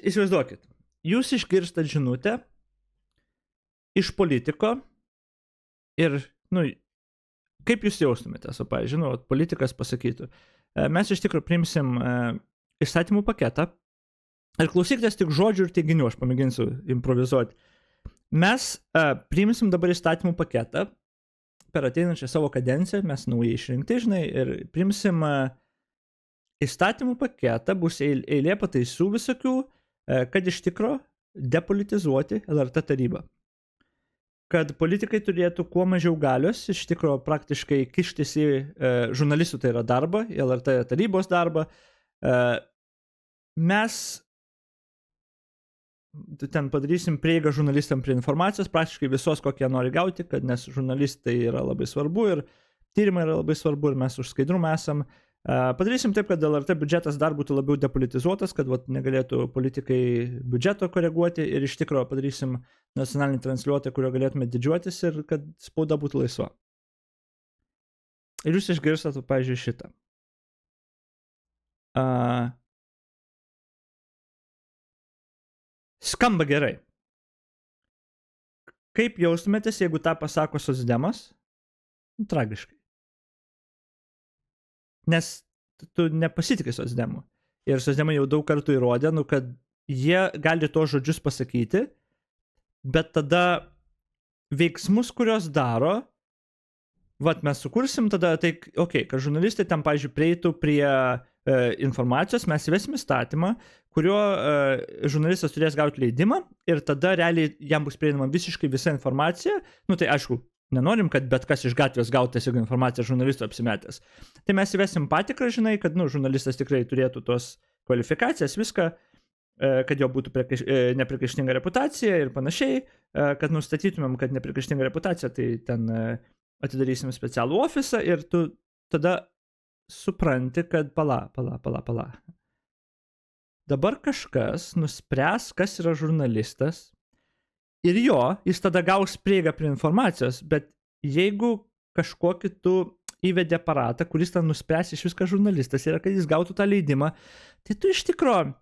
įsivaizduokit, jūs išgirstat žinutę iš politiko ir, kaip jūs jaustumėtės, pavyzdžiui, politikas pasakytų, mes iš tikrųjų priimsim įstatymų paketą ir klausykitės tik žodžių ir teiginių, aš pamėginsiu improvizuoti. Mes priimsim dabar įstatymų paketą per ateinančią savo kadenciją, mes naujai išrinkti, ir priimsim įstatymų paketą, bus eilė pataisų visokių, kad iš tikro depolitizuoti LRT tarybą. Kad politikai turėtų kuo mažiau galios, iš tikro praktiškai kištis į žurnalistų, tai yra darbą, į LRT tarybos darbą. Mes ten padarysim prieigą žurnalistam prie informacijos, praktiškai visos, kokie nori gauti, kad nes žurnalistai yra labai svarbu ir tyrimai yra labai svarbu ir mes už skaidrumą esam. Padarysim taip, kad LRT biudžetas dar būtų labiau depolitizuotas, kad negalėtų politikai biudžeto koreguoti ir iš tikro padarysim nacionalinį transliuotoją, kurio galėtume didžiuotis ir kad spauda būtų laisva. Ir jūs išgirstat, pavyzdžiui, šitą. Skamba gerai. Kaip jaustumėtės, jeigu tą pasako socdemas? Tragiškai. Nes tu nepasitikė socdemų. Ir socdemai jau daug kartų įrodė, kad jie gali to žodžius pasakyti, bet tada veiksmus, kurios daro, mes sukursim tada, kad žurnalistai tam, pavyzdžiui, prieitų prie informacijos, mes įvesim įstatymą, kuriuo žurnalistas turės gauti leidimą ir tada realiai jam bus prieinama visiškai visa informacija. Tai aišku, nenorim, kad bet kas iš gatvės gautų tiesiog informaciją žurnalistų apsimetęs. Tai mes įvesim patikrą, kad žurnalistas tikrai turėtų tos kvalifikacijas, viską, kad jo būtų nepriekaištinga reputacija ir panašiai, kad nustatytumėm, kad nepriekaištinga reputacija, tai ten atidarysim specialų ofisą ir tu tada supranti, kad pala. Dabar kažkas nuspręs, kas yra žurnalistas ir jis tada gaus prieigą prie informacijos, bet jeigu kažkokį tu įvedi aparatą, kuris ten nuspręs iš viską žurnalistas yra, kad jis gautų tą leidimą, tai tu iš tikro,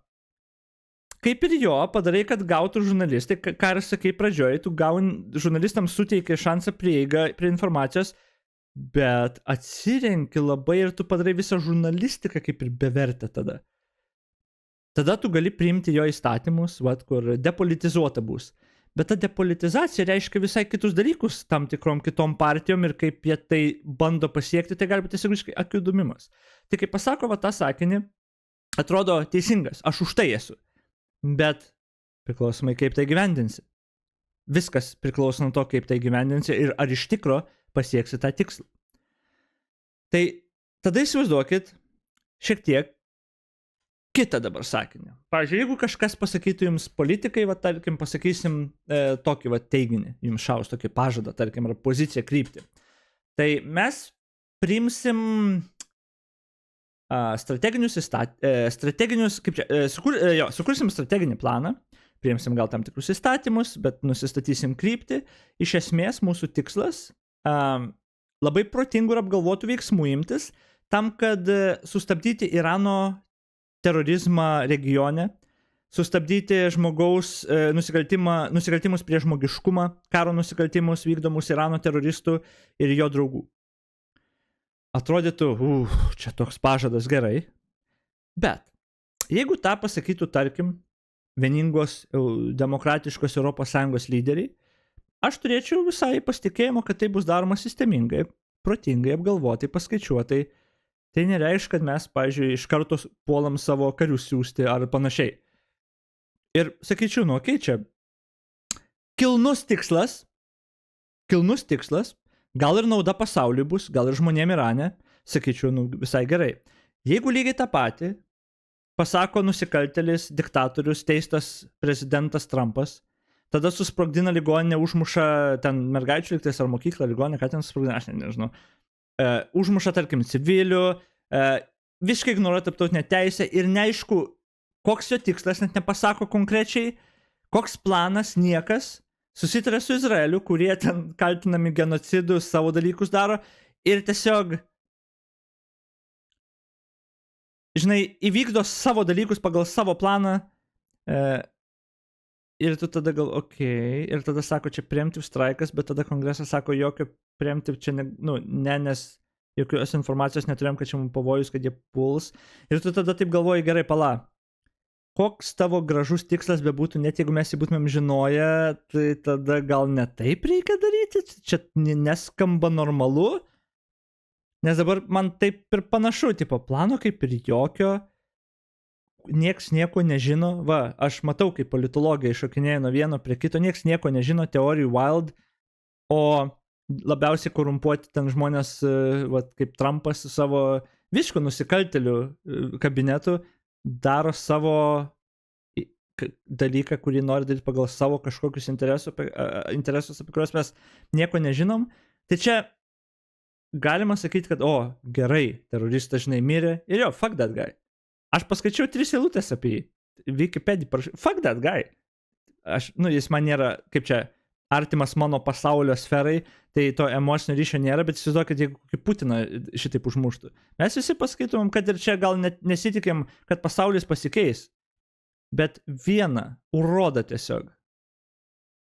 kaip ir padarai, kad gautų žurnalistai, ką ir sakai pradžioje, tu žurnalistams suteikia šansą prieigą prie informacijos, bet atsirenki labai ir tu padarai visą žurnalistiką kaip ir bevertę tada. Tada tu gali priimti jo įstatymus, kur depolitizuota bus. Bet ta depolitizacija reiškia visai kitus dalykus tam tikrom kitom partijom ir kaip jie tai bando pasiekti, tai gali būti tiesiog akių dumimas. Tai kai pasako tą sakinį, atrodo teisingas, aš už tai esu. Bet priklausomai kaip tai gyvendinsi. Viskas priklauso nuo to, kaip tai gyvendinsi ir ar iš tikro pasieksi tą tikslą. Tai tada įsivaizduokit šiek tiek kitą dabar sakinį. Pavyzdžiui, jeigu kažkas pasakytų jums politikai, tarkim, pasakysim tokį teiginį, jums šaus tokį pažadą, tarkim, ar poziciją kryptį. Tai mes priimsim sukursim strateginį planą, priimsim gal tam tikrus įstatymus, bet nusistatysim kryptį. Iš esmės, mūsų tikslas labai protingų ir apgalvotų veiksmų imtis tam, kad sustabdyti Irano terorizmą regione, sustabdyti žmogaus nusikaltimus prieš žmogiškumą, karo nusikaltimus vykdomus Irano teroristų ir jo draugų. Atrodytų, čia toks pažadas gerai, bet jeigu tą pasakytų, tarkim, vieningos demokratiškos ES lyderiai, aš turėčiau visai pasitikėjimo, kad tai bus daroma sistemingai, protingai, apgalvotai, paskaičiuotai. Tai nereiškia, kad mes, pavyzdžiui, iš karto puolam savo karius siųsti ar panašiai. Ir sakyčiau, čia kilnus tikslas, gal ir nauda pasauliui bus, gal ir žmonėm Irane, sakyčiau, visai gerai. Jeigu lygiai tą patį pasako nusikaltėlis, diktatorius, teistas prezidentas Trumpas, tada susprogdina ligoninę, užmuša ten mergaičių lygtais ar mokyklą ligoninę, ką ten susprogdina, aš nežinau. Užmuša, tarkim, civilių, visiškai ignoruoja tarptautinę teisę ir neaišku, koks jo tikslas, net nepasako konkrečiai, koks planas, niekas, susitarė su Izraeliu, kurie ten kaltinami genocidų, savo dalykus daro ir tiesiog, žinai, įvykdo savo dalykus pagal savo planą, Ir tu tada gal, ir tada sako, čia preemptive strike'as, bet tada kongresas sako, jokio preemptive čia, nes jokios informacijos neturėjom, kad čia mums pavojus, kad jie puls. Ir tu tada taip galvoji, gerai, pala, koks tavo gražus tikslas bebūtų, net jeigu mes jį būtumėm žinoję, tai tada gal ne taip reikia daryti, čia neskamba normalu, nes dabar man taip ir panašu, tipo, plano kaip ir jokio, nieks nieko nežino, va, aš matau, kaip politologai šokinėja nuo vieno prie kito, nieks nieko nežino, teorijų wild, o labiausiai korumpuoti ten žmonės, va, kaip Trumpas su savo viško nusikaltelių kabinetu, daro savo dalyką, kurį nori daryti pagal savo kažkokius interesus, apie kuriuos mes nieko nežinom. Tai čia galima sakyti, kad, gerai, teroristas, žinai, mirė, ir jo, fuck that guy. Aš paskaičiau 3 eilutės apie jį. Wikipedia parašiau, fuck that guy. Jis man nėra, kaip čia, artimas mano pasaulio sferai, tai to emocinio ryšio nėra, bet įsivaizduokit, jeigu kaip Putiną šitaip užmuštų. Mes visi paskaitomom, kad ir čia gal net nesitikim, kad pasaulis pasikeis. Bet vieną urodą tiesiog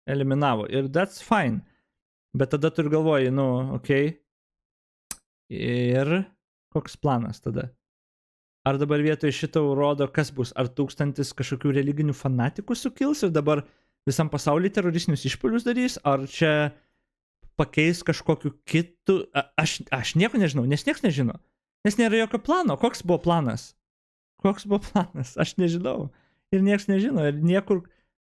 eliminavo. Ir that's fine. Bet tada tu ir galvoji, ir koks planas tada? Ar dabar vietoj šito urodo, kas bus? Ar 1000 kažkokių religinių fanatikų sukils ir dabar visam pasaulyje teroristinius išpuolius darys? Ar čia pakeis kažkokiu kitu? Aš nieko nežinau, nes nieks nežino. Nes nėra jokio plano. Koks buvo planas? Aš nežinau. Ir nieks nežino. Ir niekur